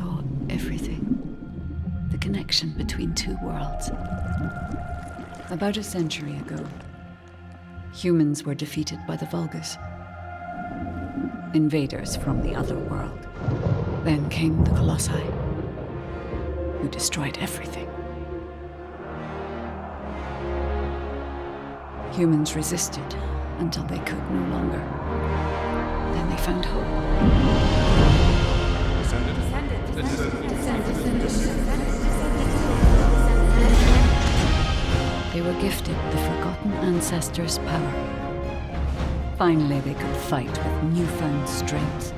saw everything. The connection between two worlds. About a century ago, humans were defeated by the Vulgus. Invaders from the other world. Then came the Colossi, who destroyed everything. Humans resisted until they could no longer. Then they found hope. They were gifted the forgotten ancestors' power. Finally, they could fight with newfound strength.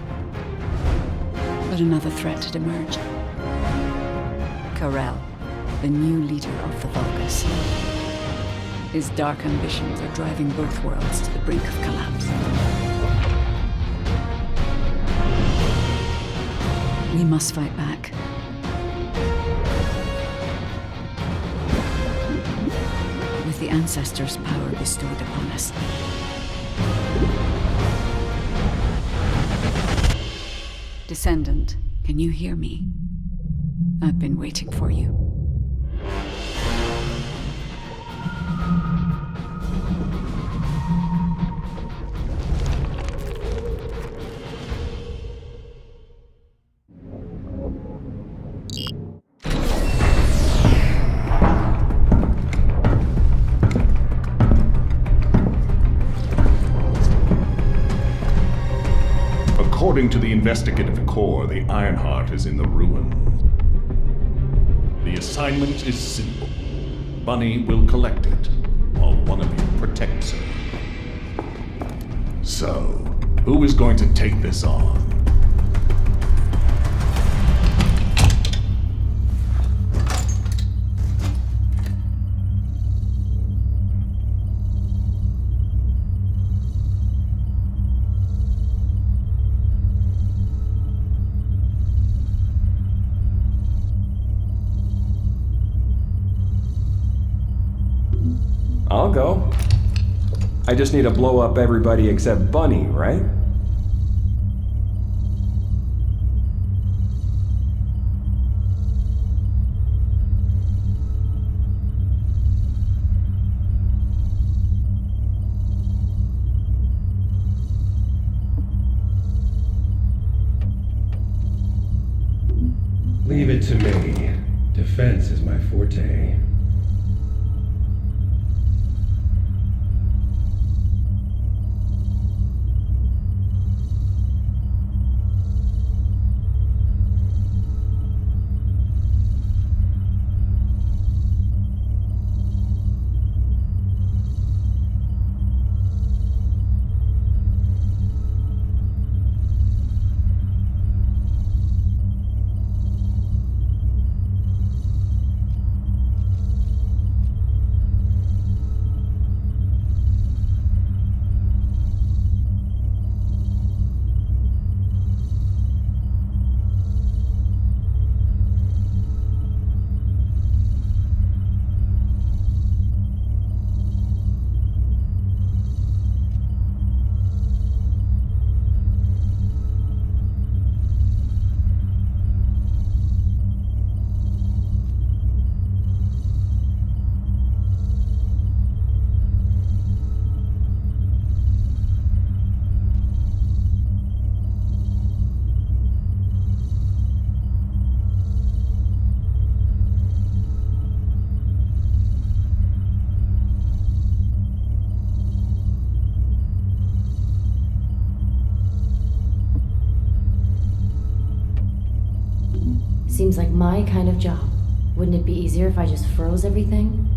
But another threat had emerged. Karel, the new leader of the Vulgus. His dark ambitions are driving both worlds to the brink of collapse. We must fight back. With the ancestors' power bestowed upon us. Descendant, can you hear me? I've been waiting for you. According to the investigative core, the Ironheart is in the ruins. The assignment is simple. Bunny will collect it, while one of you protects her. So, who is going to take this on? I'll go. I just need to blow up everybody except Bunny, right? Leave it to me. Defense is my forte. Seems like my kind of job. Wouldn't it be easier if I just froze everything?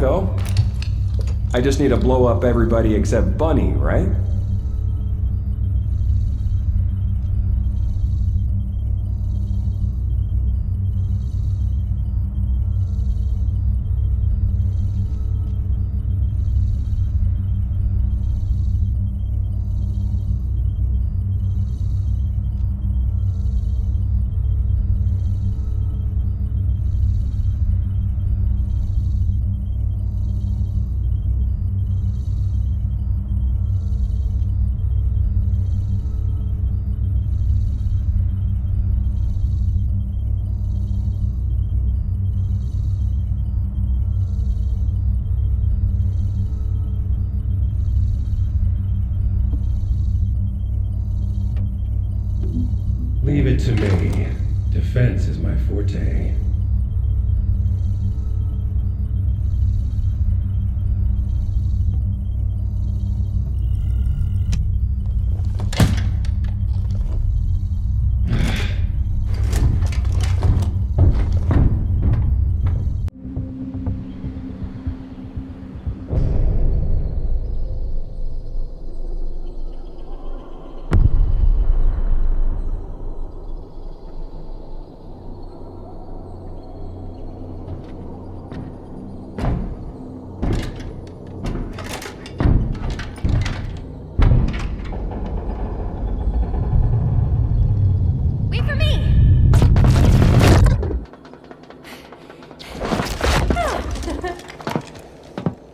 go. I just need to blow up everybody except Bunny, right? Leave it to me. Defense is my forte.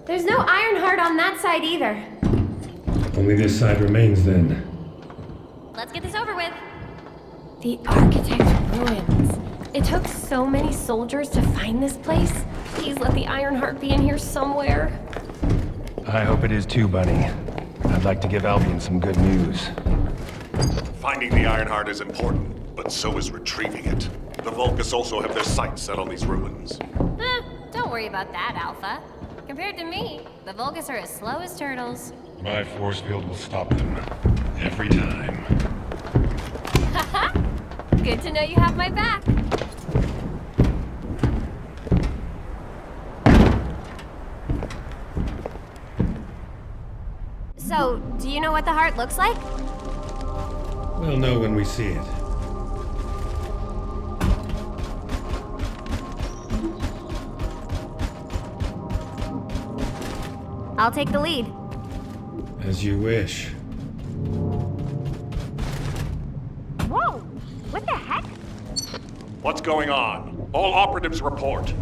There's no Ironheart on that side either. Only this side remains then. Let's get this over with. The Architect's ruins. It took so many soldiers to find this place. Please let the Ironheart be in here somewhere. I hope it is too, Bunny. I'd like to give Albion some good news. Finding the Ironheart is important, but so is retrieving it. The Vulgus also have their sights set on these ruins. Don't worry about that, Alpha. Compared to me, the Vulgus are as slow as turtles. My force field will stop them. Every time. Haha! Good to know you have my back. So, do you know what the heart looks like? We'll know when we see it. I'll take the lead. As you wish. Whoa! What the heck? What's going on? All operatives report.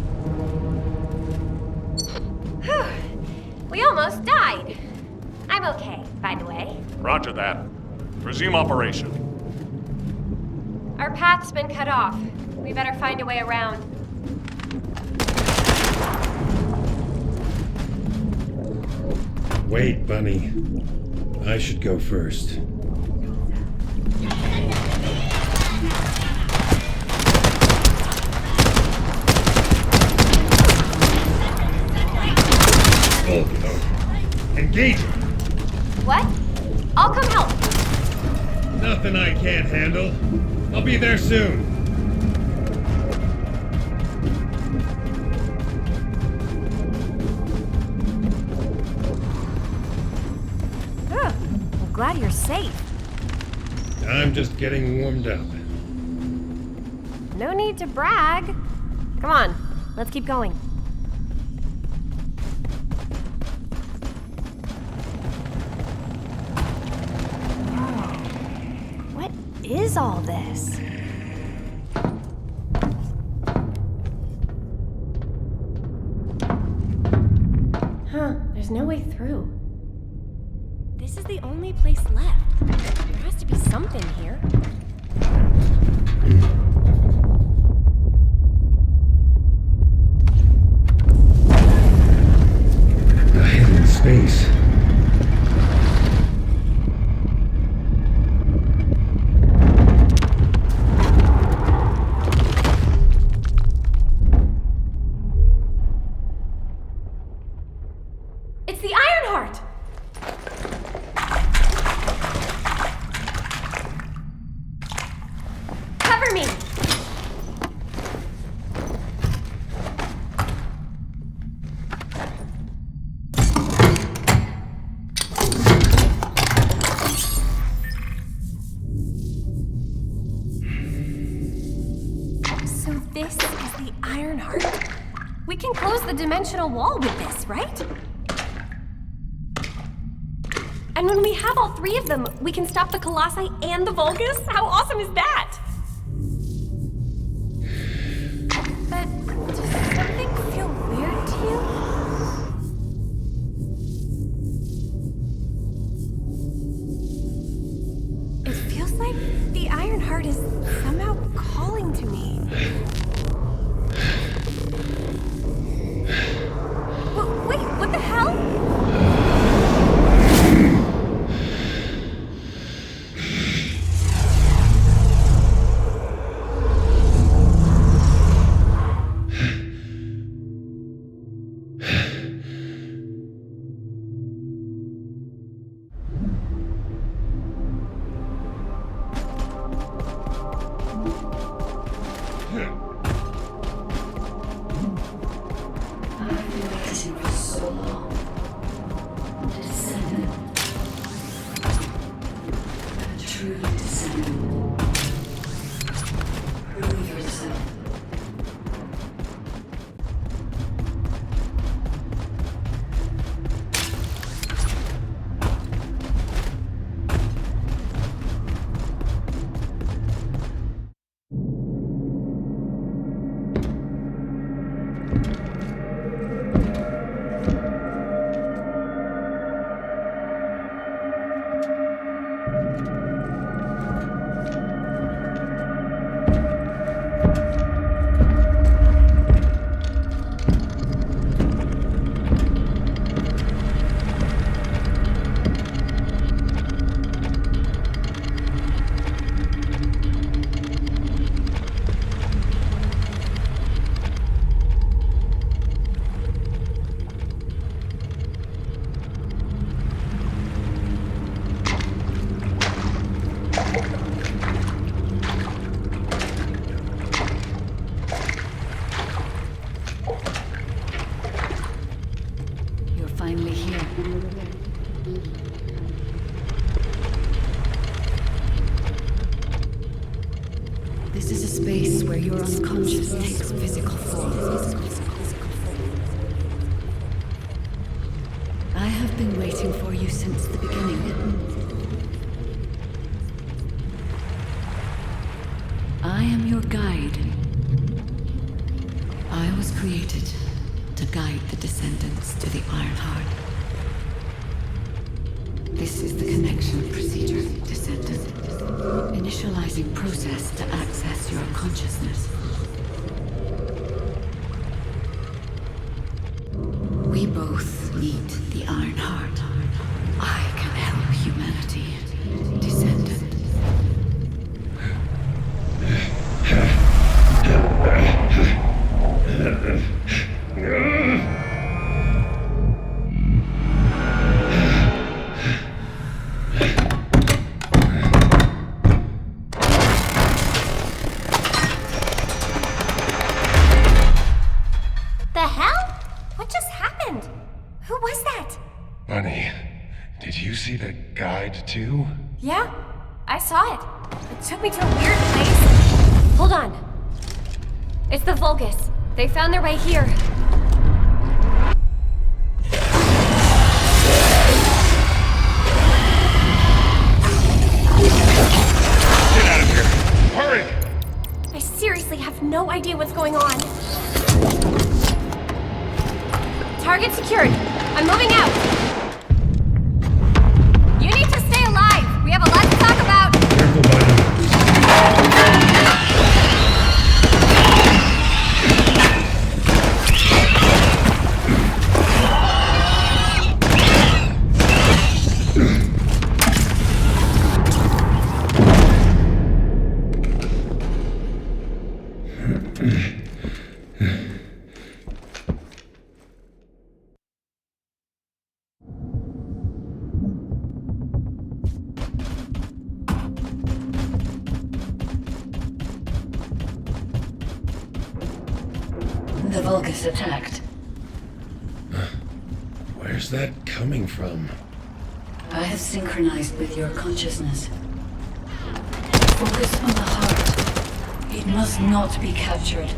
We almost died. I'm okay, by the way. Roger that. Resume operation. Our path's been cut off. We better find a way around. Wait, Bunny. I should go first. Engage him! What? I'll come help. Nothing I can't handle. I'll be there soon. I'm glad you're safe. I'm just getting warmed up. No need to brag. Come on, let's keep going. What is all this? Huh, there's no way through. This is the only place left. There has to be something here. A hidden space. It's the Ironheart! Cover me! the dimensional wall with this, right? And when we have all three of them, we can stop the Colossi and the Vulgus? How awesome is that? But does something feel weird to you? It feels like the Ironheart is somehow calling to me. Wait, what the hell? This is a space where your unconscious takes physical form. I have been waiting for you since the beginning. I am your guide. I was created to guide the descendants to the Ironheart. This is the connection procedure, Descendant. Initializing process to access your consciousness. We both need the Ironheart. I can help humanity, Descendant. See the guide too? Yeah, I saw it. It took me to a weird place. Hold on. It's the Vulgus. They found their way here. Get out of here! Hurry! I seriously have no idea what's going on. Target secured. I'm moving out. We have a lot to talk about! Careful, buddy. The Vulgus attacked. Where's that coming from? I have synchronized with your consciousness. Focus on the heart. It must not be captured.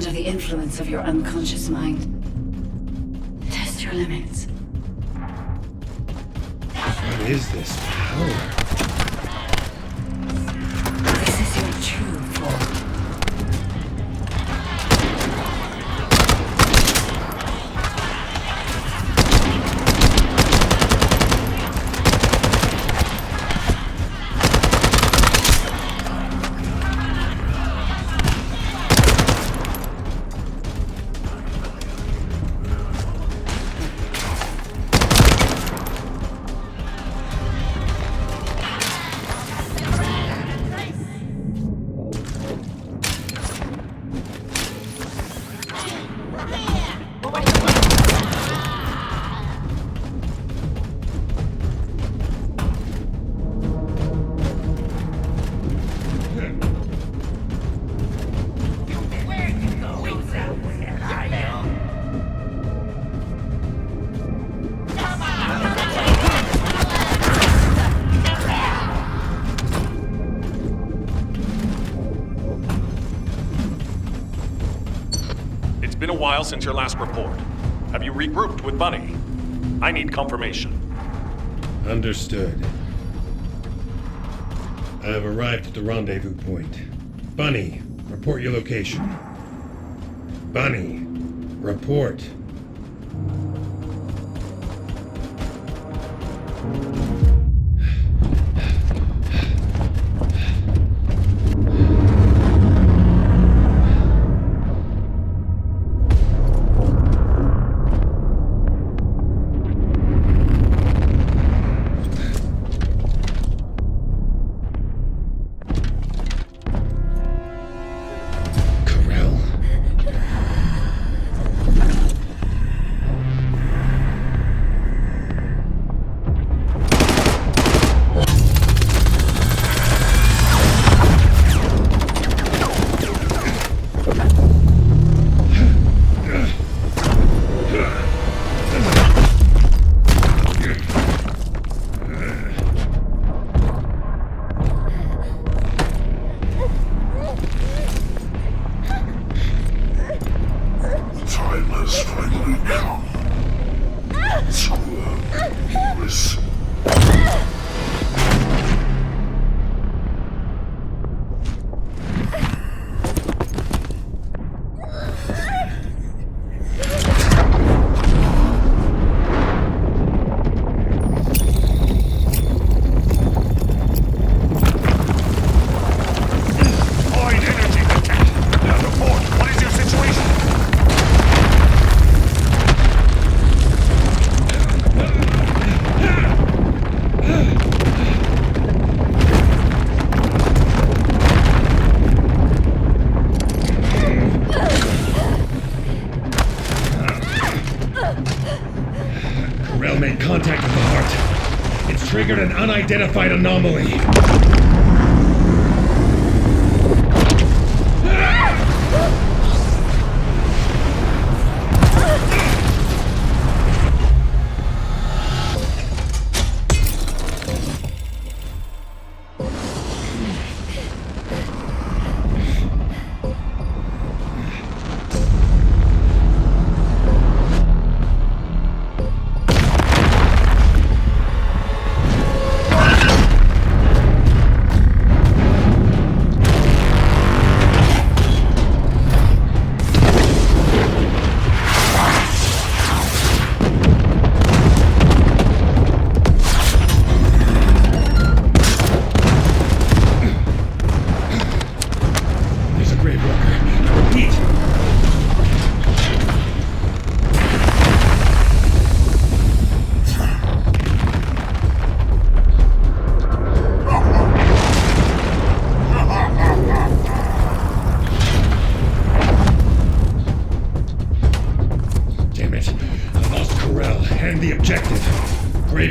under the influence of your unconscious mind. Test your limits. What is this power? This is your true form. Been a while since your last report. Have you regrouped with Bunny? I need confirmation. Understood. I have arrived at the rendezvous point. Bunny, report your location. Bunny, report. Triggered an unidentified anomaly.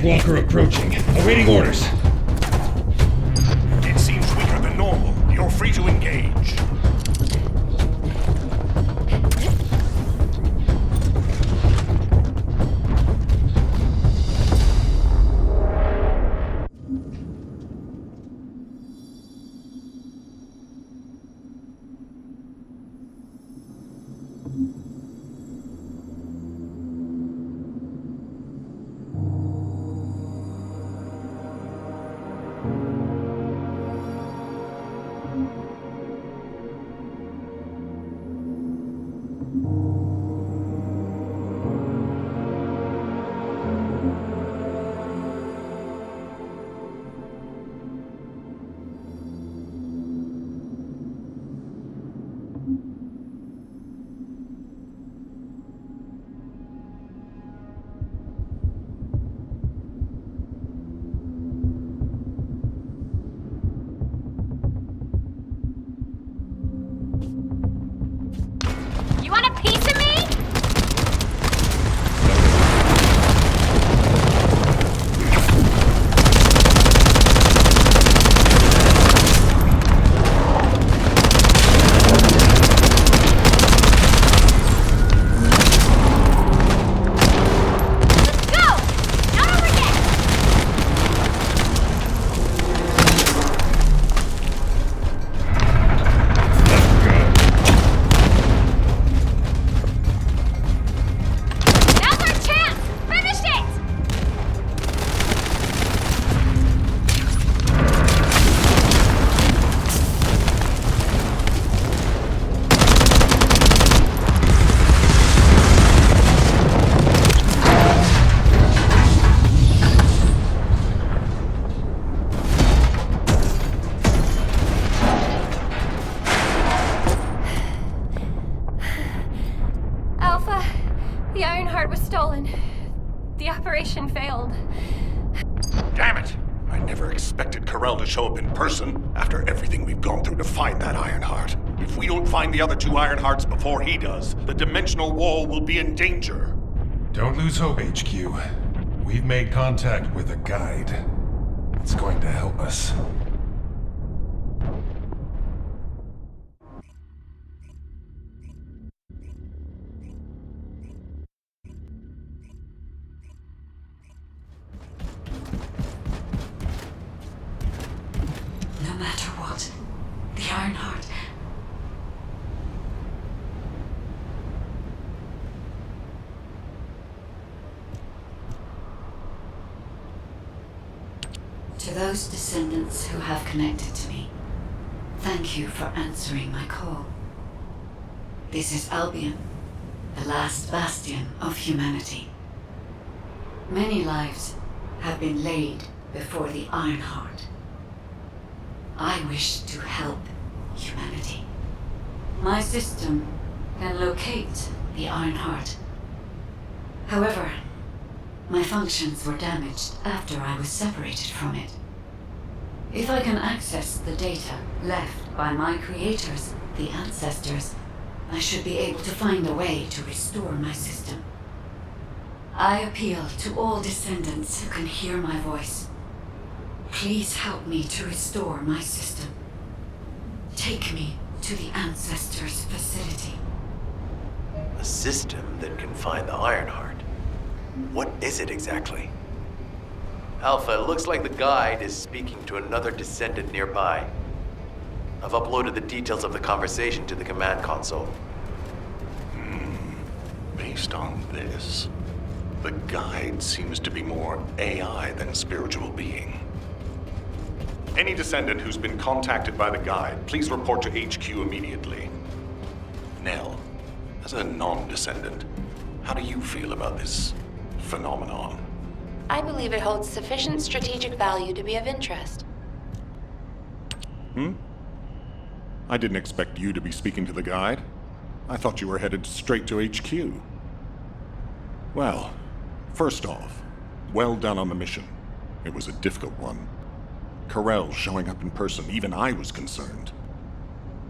Walker approaching. Awaiting orders. It seems weaker than normal. You're free to engage. The Ironheart was stolen. The operation failed. Damn it! I never expected Corell to show up in person after everything we've gone through to find that Ironheart. If we don't find the other two Ironhearts before he does, the dimensional wall will be in danger. Don't lose hope, HQ. We've made contact with a guide. It's going to help us. No matter what, the Ironheart. To those descendants who have connected to me, thank you for answering my call. This is Albion, the last bastion of humanity. Many lives have been laid before the Ironheart. I wish to help humanity. My system can locate the Ironheart. However, my functions were damaged after I was separated from it. If I can access the data left by my creators, the ancestors, I should be able to find a way to restore my system. I appeal to all descendants who can hear my voice. Please help me to restore my system. Take me to the ancestors' facility. A system that can find the Ironheart. What is it exactly? Alpha, it looks like the guide is speaking to another descendant nearby. I've uploaded the details of the conversation to the command console. Based on this, the guide seems to be more AI than spiritual being. Any descendant who's been contacted by the guide, please report to HQ immediately. Nell, as a non-descendant, how do you feel about this phenomenon? I believe it holds sufficient strategic value to be of interest. I didn't expect you to be speaking to the guide. I thought you were headed straight to HQ. Well, first off, well done on the mission. It was a difficult one. Corell showing up in person, even I was concerned.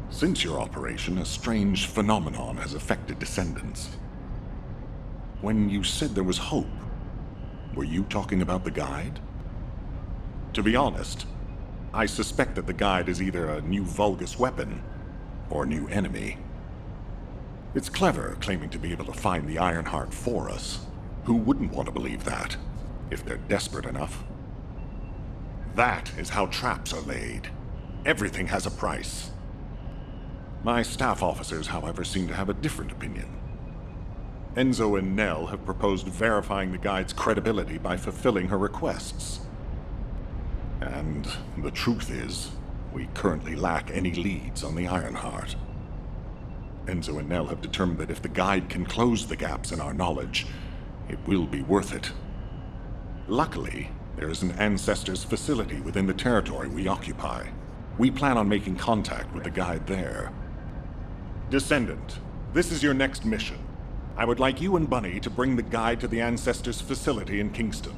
Since your operation, a strange phenomenon has affected descendants. When you said there was hope, were you talking about the guide? To be honest, I suspect that the guide is either a new Vulgus weapon or a new enemy. It's clever claiming to be able to find the Ironheart for us. Who wouldn't want to believe that, if they're desperate enough? That is how traps are laid. Everything has a price. My staff officers, however, seem to have a different opinion. Enzo and Nell have proposed verifying the guide's credibility by fulfilling her requests. And the truth is, we currently lack any leads on the Ironheart. Enzo and Nell have determined that if the guide can close the gaps in our knowledge, it will be worth it. Luckily, there is an Ancestors facility within the territory we occupy. We plan on making contact with the guide there. Descendant, this is your next mission. I would like you and Bunny to bring the guide to the Ancestors facility in Kingston.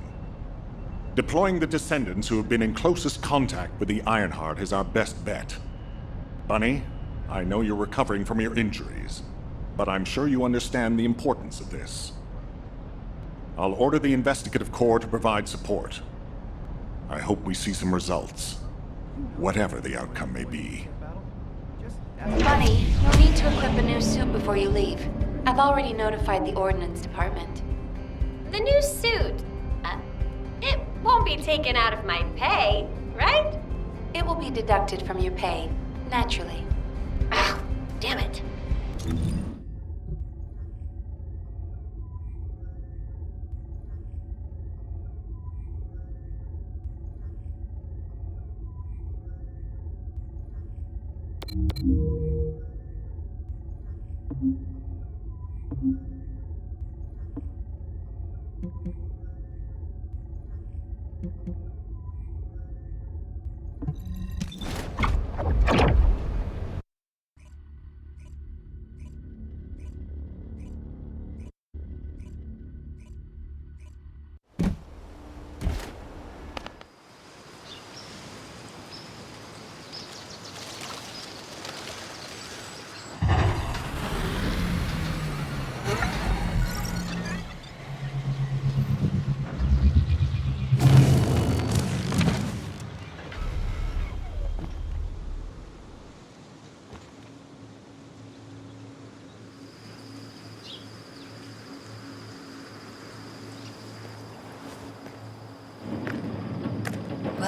Deploying the Descendants who have been in closest contact with the Ironheart is our best bet. Bunny, I know you're recovering from your injuries, but I'm sure you understand the importance of this. I'll order the Investigative Corps to provide support. I hope we see some results, whatever the outcome may be. Bunny, you'll need to equip a new suit before you leave. I've already notified the Ordnance Department. The new suit. It won't be taken out of my pay, right? It will be deducted from your pay, naturally. Ah, damn it.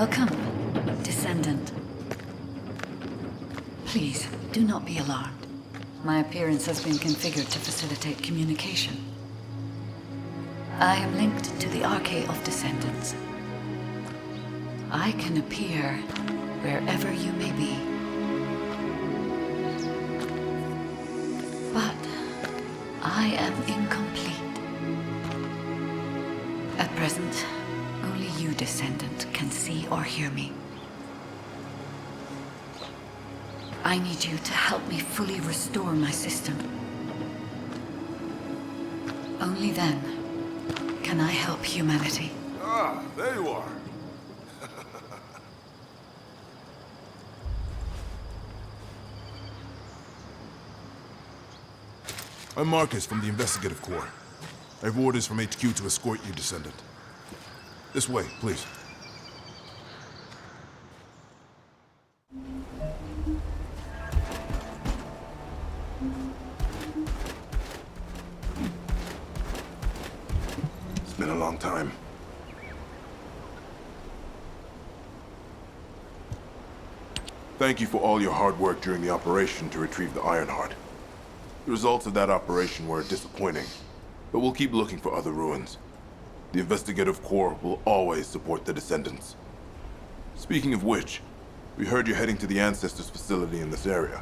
Welcome, Descendant. Please, do not be alarmed. My appearance has been configured to facilitate communication. I am linked to the Arcade of Descendants. I can appear wherever you may be. But I am incomplete. At present, only you, Descendant, can see or hear me. I need you to help me fully restore my system. Only then can I help humanity. Ah, there you are. I'm Marcus from the Investigative Corps. I have orders from HQ to escort you, Descendant. This way, please. It's been a long time. Thank you for all your hard work during the operation to retrieve the Ironheart. The results of that operation were disappointing, but we'll keep looking for other ruins. The Investigative Corps will always support the Descendants. Speaking of which, we heard you're heading to the Ancestors facility in this area.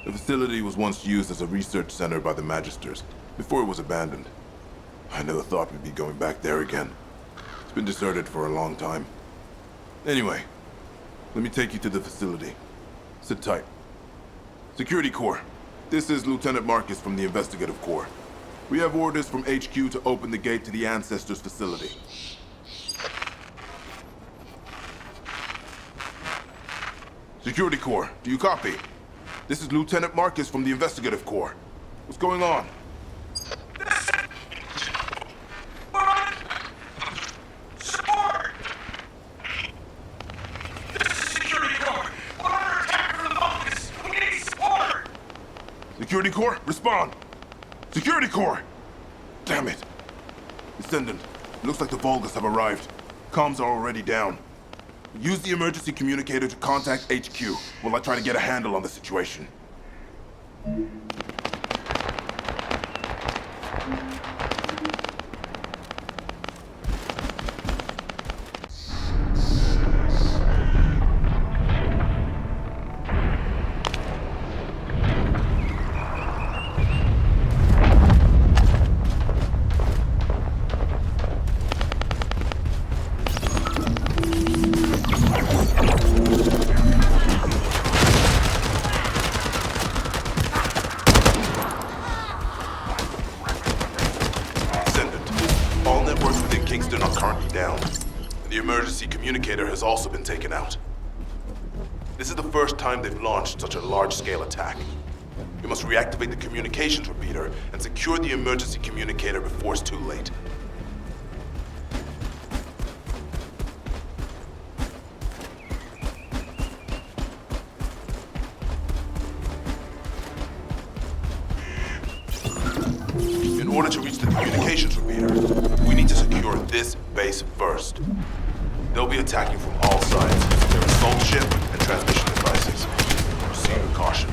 The facility was once used as a research center by the Magisters, before it was abandoned. I never thought we'd be going back there again. It's been deserted for a long time. Anyway, let me take you to the facility. Sit tight. Security Corps. This is Lieutenant Marcus from the Investigative Corps. We have orders from HQ to open the gate to the Ancestors facility. Security Corps, do you copy? This is Lieutenant Marcus from the Investigative Corps. What's going on? Support! This is Security Corps. We're under attack from the Vulgus. We need support! Security Corps, respond! Security Corps! Damn it! Descendant, it looks like the Vulgus have arrived. Comms are already down. Use the emergency communicator to contact HQ while I try to get a handle on the situation. Has also been taken out. This is the first time they've launched such a large-scale attack. We must reactivate the communications repeater and secure the emergency communicator before it's too late. In order to reach the communications repeater, we need to secure this base first. They'll be attacking from all sides using their assault ship and transmission devices. Proceed with caution.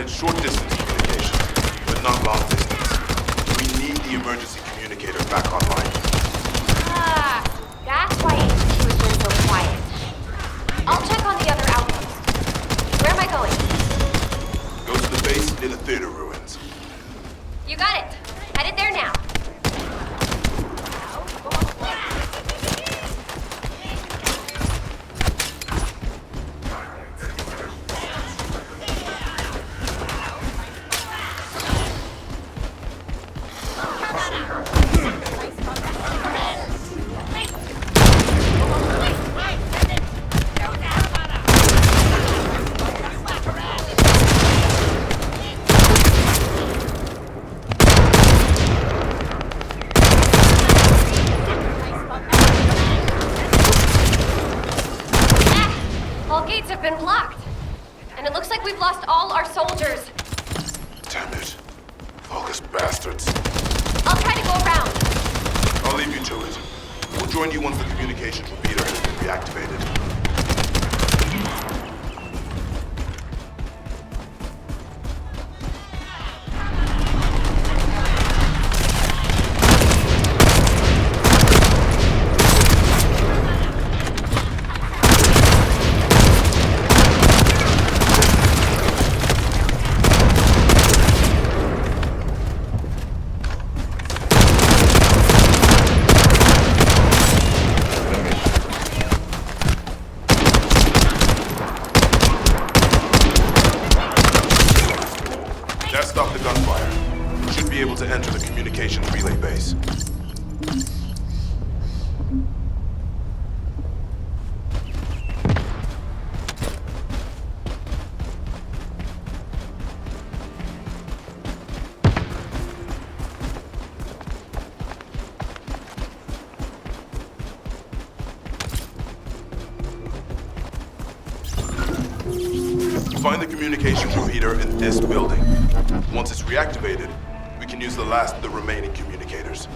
Short-distance communications, but not long-distance. We need the emergency communicator back online. Ah, that's why HQ has been so quiet. I'll check on the other outposts. Where am I going? Go to the base near the theater ruins. You got it. Headed there now. have been blocked. And it looks like we've lost all our soldiers. Damn it. Vulgus bastards. I'll try to go around. I'll leave you to it. We'll join you once the communications repeater has been reactivated. That stopped the gunfire. We should be able to enter the communications relay base. Find the communications repeater in this building. Once it's reactivated, we can use the last of the remaining communicators.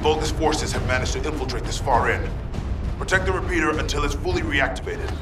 Vulgus forces have managed to infiltrate this far in. Protect the repeater until it's fully reactivated.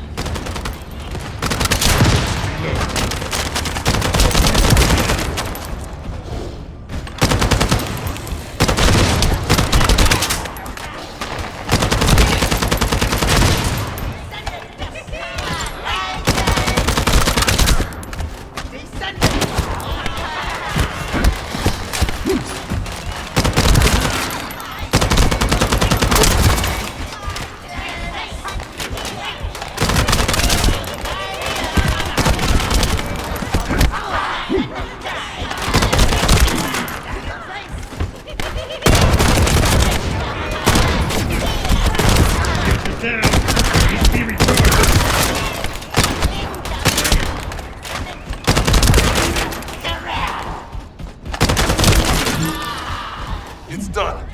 It's done.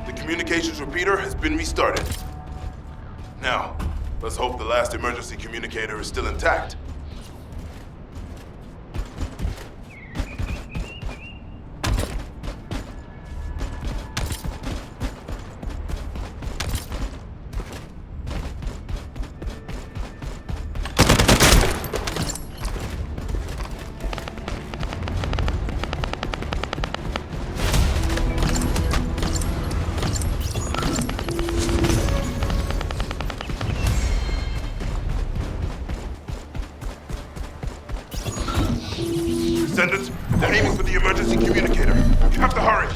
The communications repeater has been restarted. Now, let's hope the last emergency communicator is still intact. Descendant, they're aiming for the emergency communicator. You have to hurry.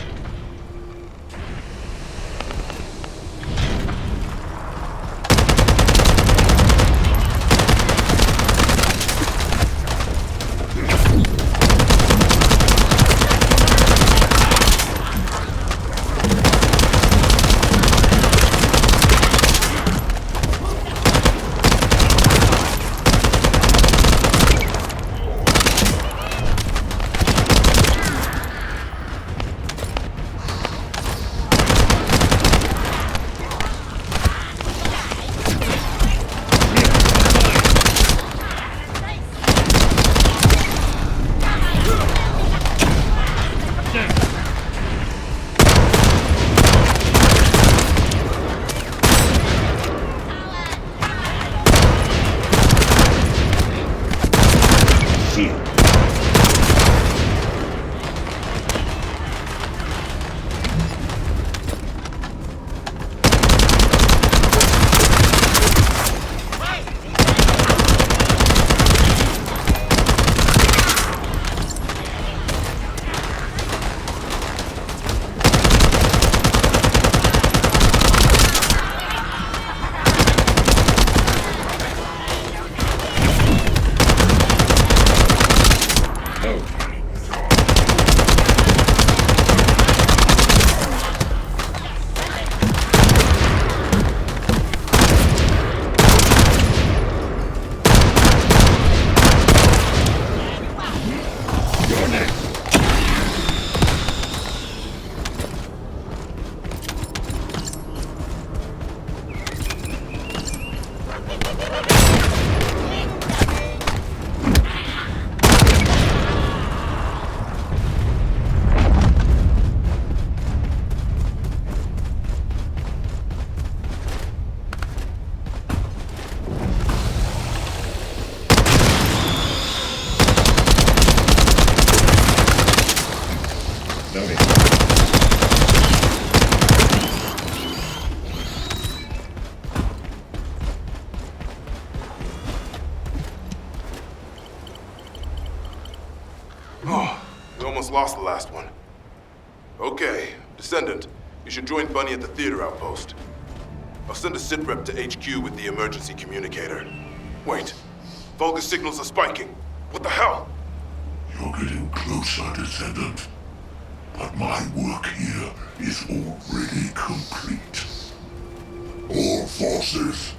almost lost the last one. Okay, Descendant, you should join Bunny at the theater outpost. I'll send a sit rep to HQ with the emergency communicator. Wait, Vulgus signals are spiking. What the hell? You're getting closer, Descendant. But my work here is already complete. All forces,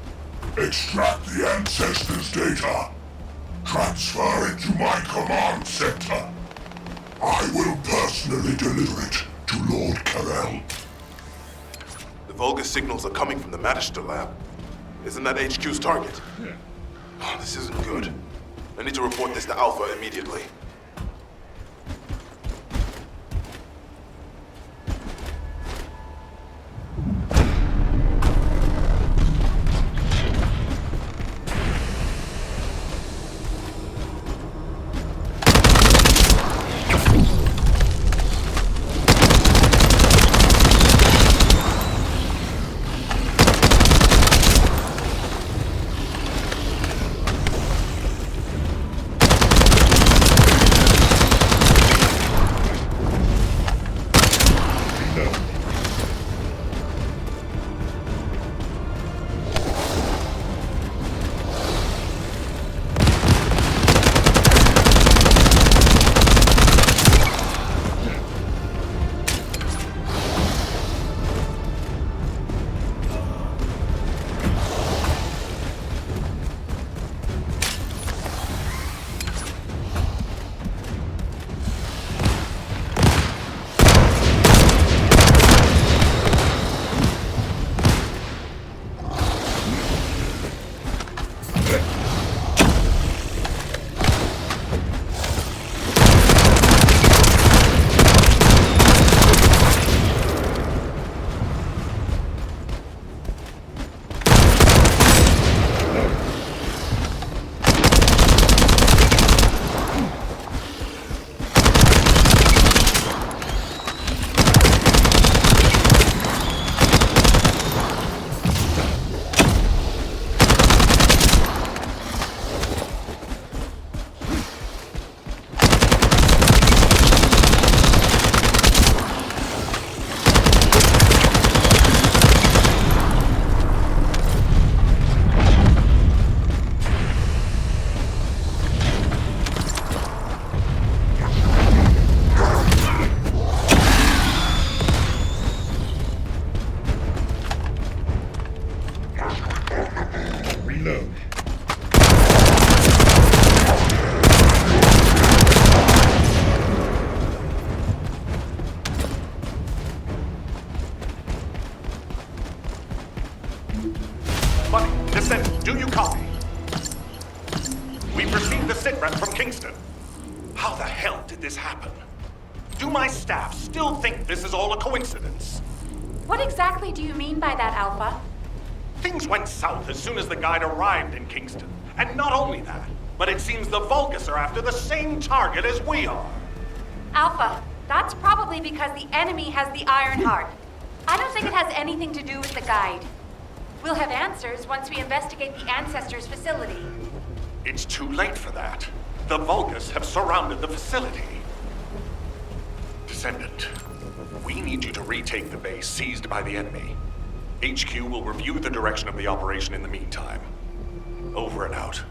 extract the Ancestors' data. Transfer it to my command center. I will personally deliver it to Lord Carell. The Vulgus signals are coming from the Magister lab. Isn't that HQ's target? Oh, this isn't good. I need to report this to Alpha immediately. Descendant, do you copy? We've received the sitrep from Kingston. How the hell did this happen? Do my staff still think this is all a coincidence? What exactly do you mean by that, Alpha? Things went south as soon as the guide arrived in Kingston. And not only that, but it seems the Vulgus are after the same target as we are. Alpha, that's probably because the enemy has the Iron Heart. I don't think it has anything to do with the guide. We'll have answers once we investigate the Ancestors' facility. It's too late for that. The Vulgus have surrounded the facility. Descendant, we need you to retake the base seized by the enemy. HQ will review the direction of the operation in the meantime. Over and out.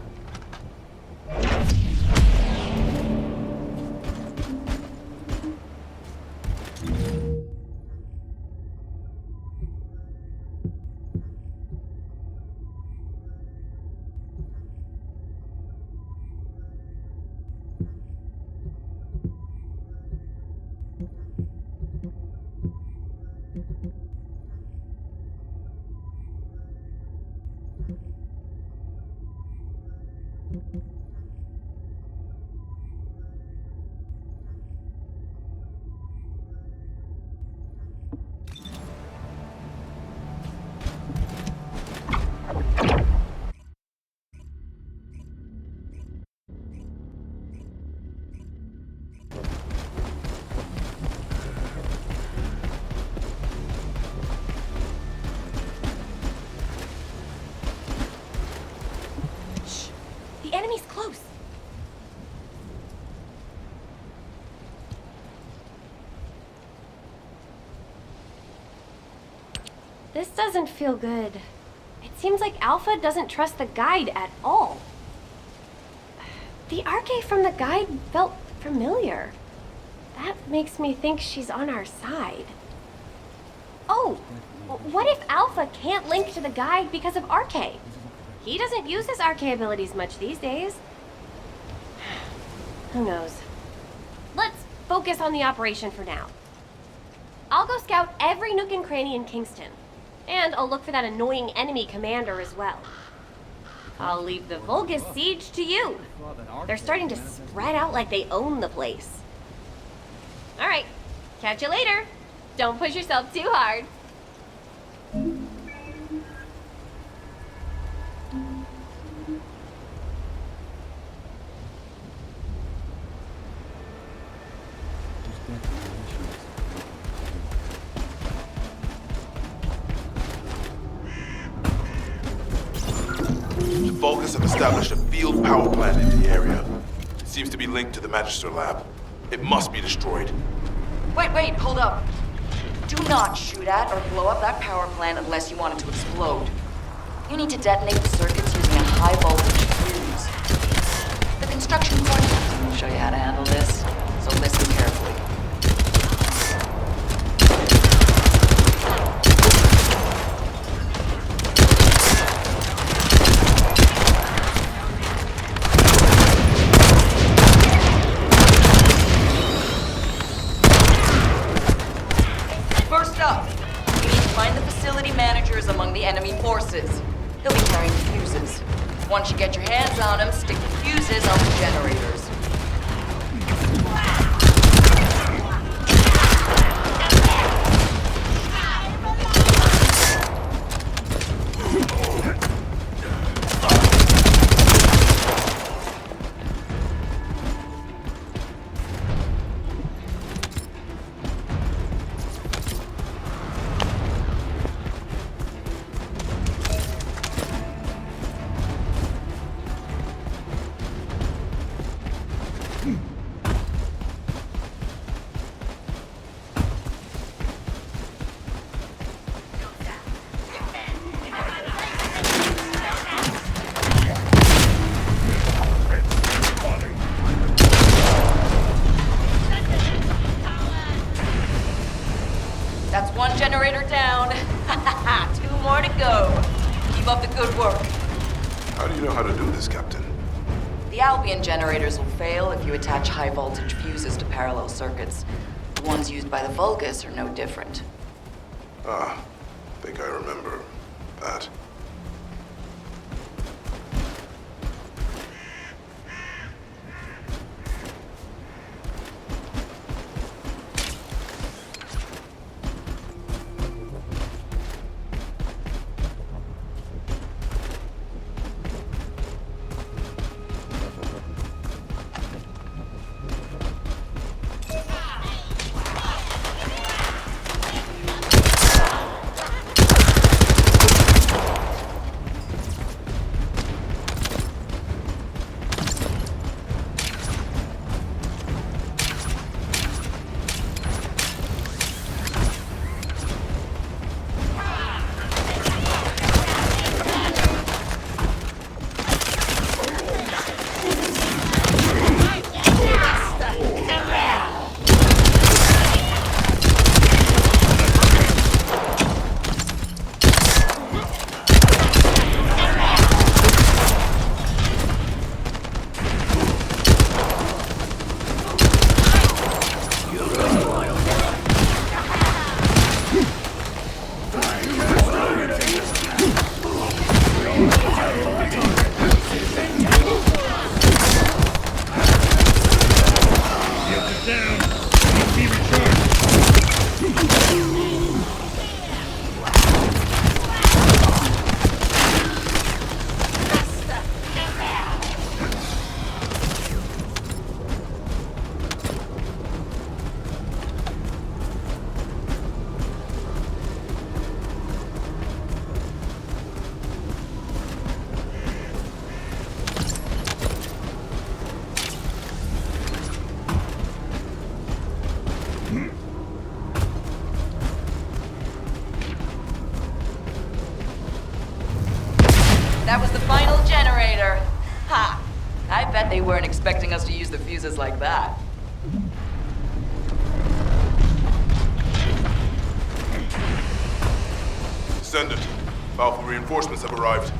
This doesn't feel good. It seems like Alpha doesn't trust the guide at all. The Arche from the guide felt familiar. That makes me think she's on our side. Oh, what if Alpha can't link to the guide because of Arche? He doesn't use his Arche abilities much these days. Who knows? Let's focus on the operation for now. I'll go scout every nook and cranny in Kingston. And I'll look for that annoying enemy commander as well. I'll leave the Vulgus siege to you. They're starting to spread out like they own the place. Alright, catch you later. Don't push yourself too hard. Vulgus have established a field power plant in the area. It seems to be linked to the Magister lab. It must be destroyed. Wait, hold up. Do not shoot at or blow up that power plant unless you want it to explode. You need to detonate the circuits using a high voltage fuse. The construction coordinator will show you how to handle this, so listen carefully. Among the enemy forces. He'll be carrying fuses. Once you get your hands on him, stick the fuses on the generators. Generator down. 2 more to go. Keep up the good work. How do you know how to do this, Captain? The Albion generators will fail if you attach high voltage fuses to parallel circuits. The ones used by the Vulgus are no different. I think I remember that. they weren't expecting us to use the fuses like that. Descendant, powerful reinforcements have arrived.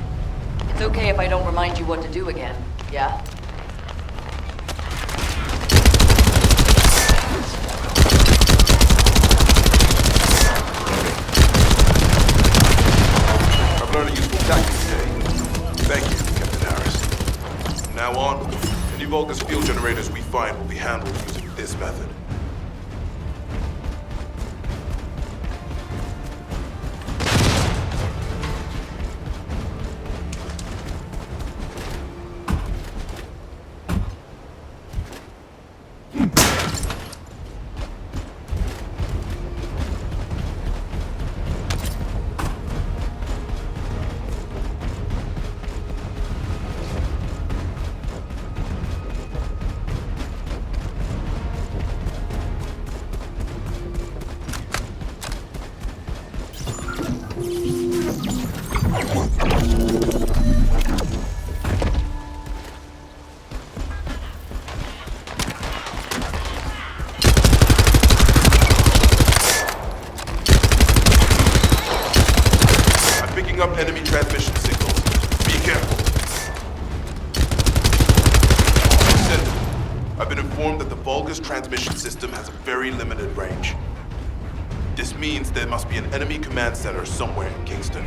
It's okay if I don't remind you what to do again, yeah? I've learned a useful tactic today. Thank you, Captain Harris. From now on, any Vulgus field generators we find will be handled using this method. Up enemy transmission signals. Be careful. Descendant, I've been informed that the Vulgus transmission system has a very limited range. This means there must be an enemy command center somewhere in Kingston.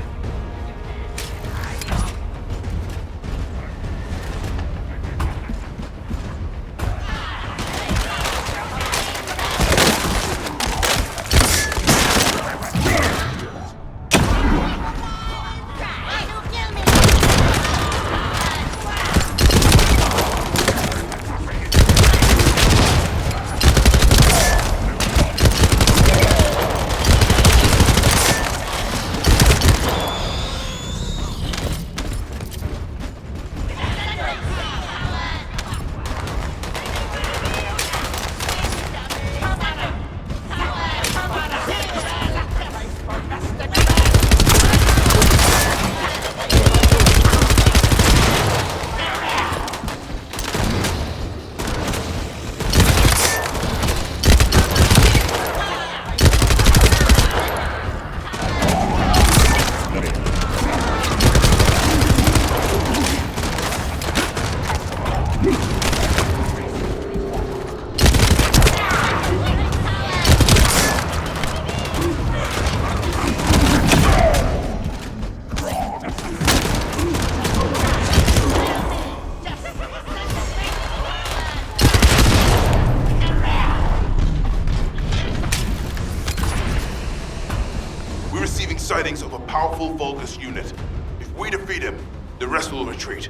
Sightings of a powerful Vulgus unit. If we defeat him, the rest will retreat.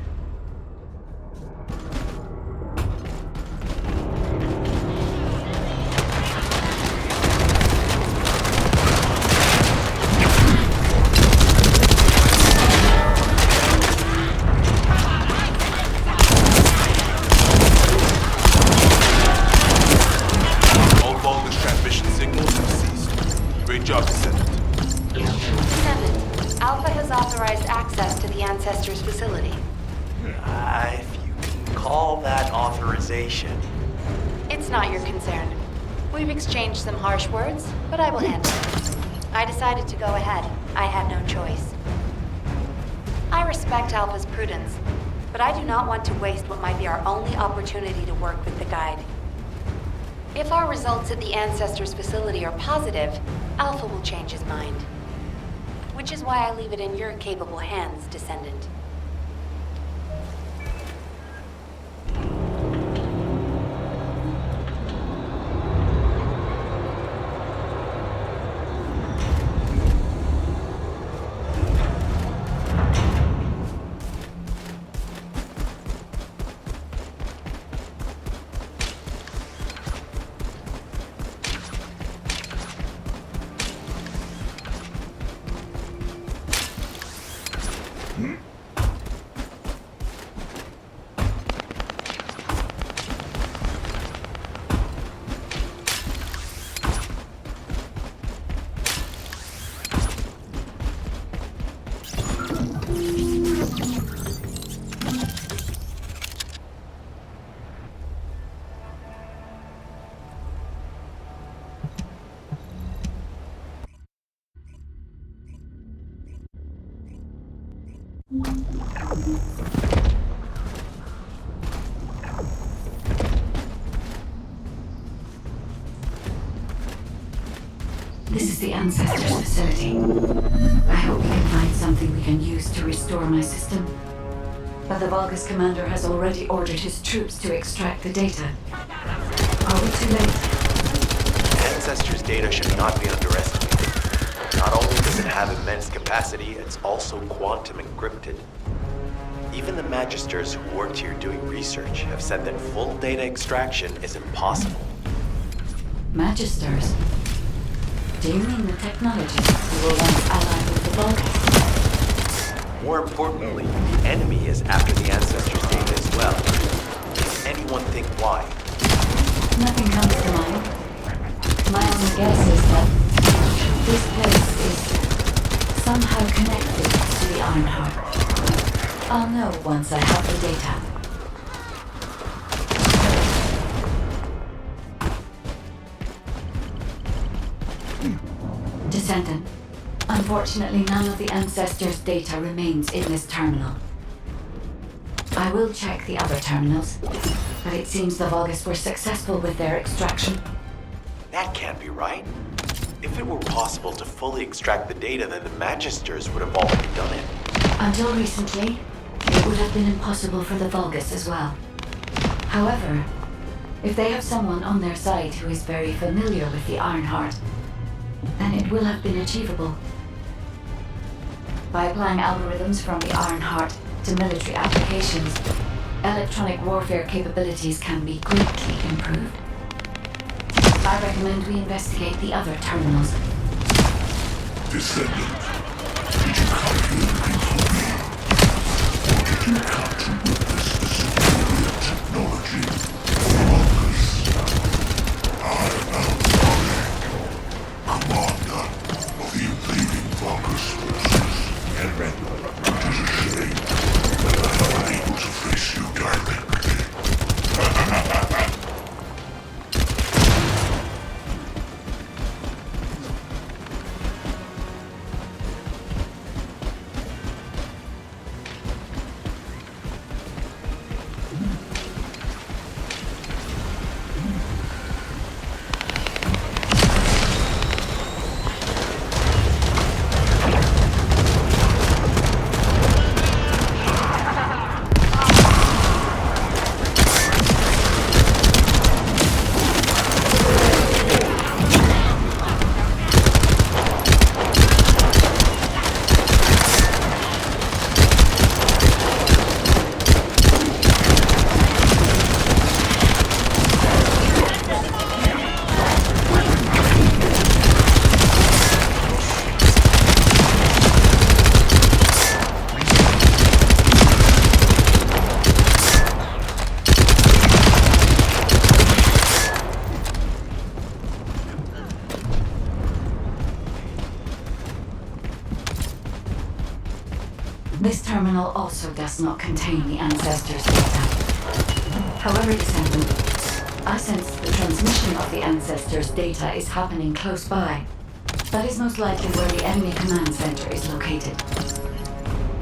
All Vulgus transmission signals have ceased. Great job, Descendant. Alpha has authorized access to the Ancestors' facility. If you can call that authorization. It's not your concern. We've exchanged some harsh words, but I will handle it. I decided to go ahead. I had no choice. I respect Alpha's prudence, but I do not want to waste what might be our only opportunity to work with the Guide. If our results at the Ancestors' facility are positive, Alpha will change his mind. Which is why I leave it in your capable hands, Descendant. This is the Ancestors facility. I hope we can find something we can use to restore my system. But the Vulgus commander has already ordered his troops to extract the data. Are we too late? Ancestors' data should not be underestimated. Not only does it have immense capacity, it's also quantum encrypted. Even the Magisters who worked here doing research have said that full data extraction is impossible. Magisters? Do you mean the technologists who were once allied with the Vulgus? More importantly, the enemy is after the Ancestors' data as well. Can anyone think why? Nothing comes to mind. My only guess is that this place is somehow connected to the Ironheart. I'll know once I have the data. Descendant. Unfortunately, none of the Ancestors' data remains in this terminal. I will check the other terminals, but it seems the Vulgus were successful with their extraction. That can't be right. If it were possible to fully extract the data, then the Magisters would have already done it. Until recently, it would have been impossible for the Vulgus as well. However, if they have someone on their side who is very familiar with the Ironheart, then it will have been achievable. By applying algorithms from the Ironheart to military applications, electronic warfare capabilities can be greatly improved. I recommend we investigate the other terminals. Descendant, did you come here looking for me? Or did you come to witness the superior technology of Vulgus? I am Commander of the invading Vulgus forces. And Red. It is a shame that I am unable to face you directly. This terminal also does not contain the Ancestors' data. However, Descendant, I sense the transmission of the Ancestors' data is happening close by. That is most likely where the enemy command center is located.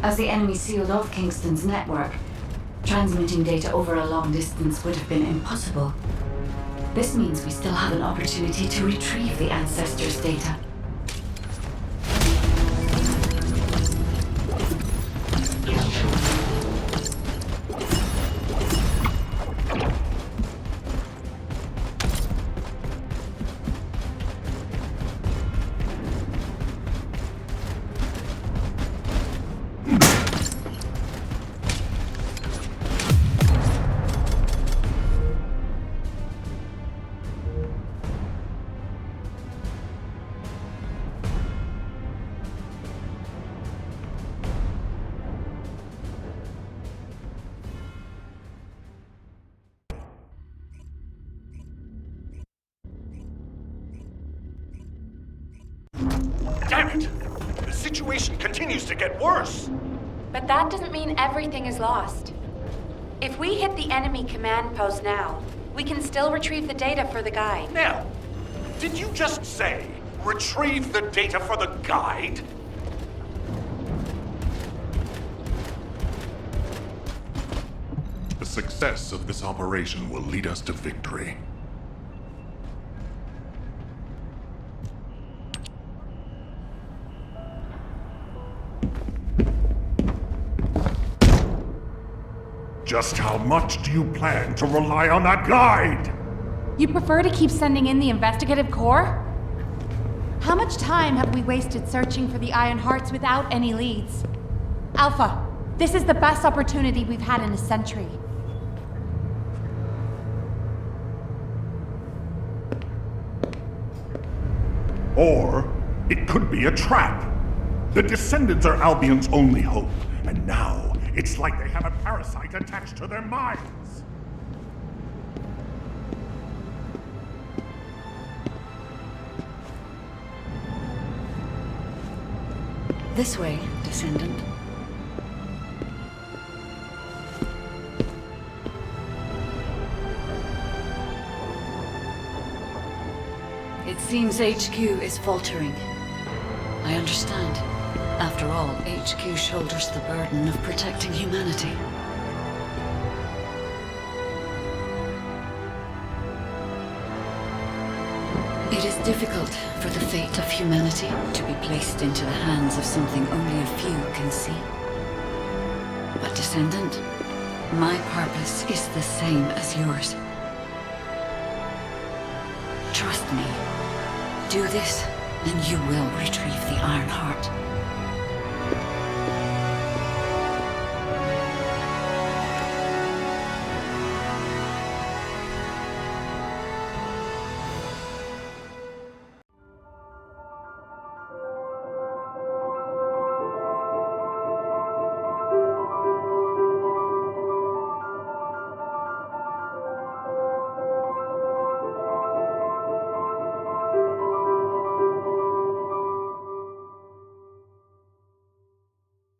As the enemy sealed off Kingston's network, transmitting data over a long distance would have been impossible. This means we still have an opportunity to retrieve the Ancestors' data. Damn it! The situation continues to get worse! But that doesn't mean everything is lost. If we hit the enemy command post now, we can still retrieve the data for the guide. Now, did you just say, retrieve the data for the guide? success of this operation will lead us to victory. Just how much do you plan to rely on that guide? You prefer to keep sending in the investigative corps? How much time have we wasted searching for the Iron Hearts without any leads? Alpha, this is the best opportunity we've had in a century. Or it could be a trap. The Descendants are Albion's only hope, and now it's like they have a parasite attached to their minds. This way, Descendant. It seems HQ is faltering. I understand. After all, HQ shoulders the burden of protecting humanity. It is difficult for the fate of humanity to be placed into the hands of something only a few can see. But Descendant, my purpose is the same as yours. Trust me. Do this, and you will retrieve the Iron Heart.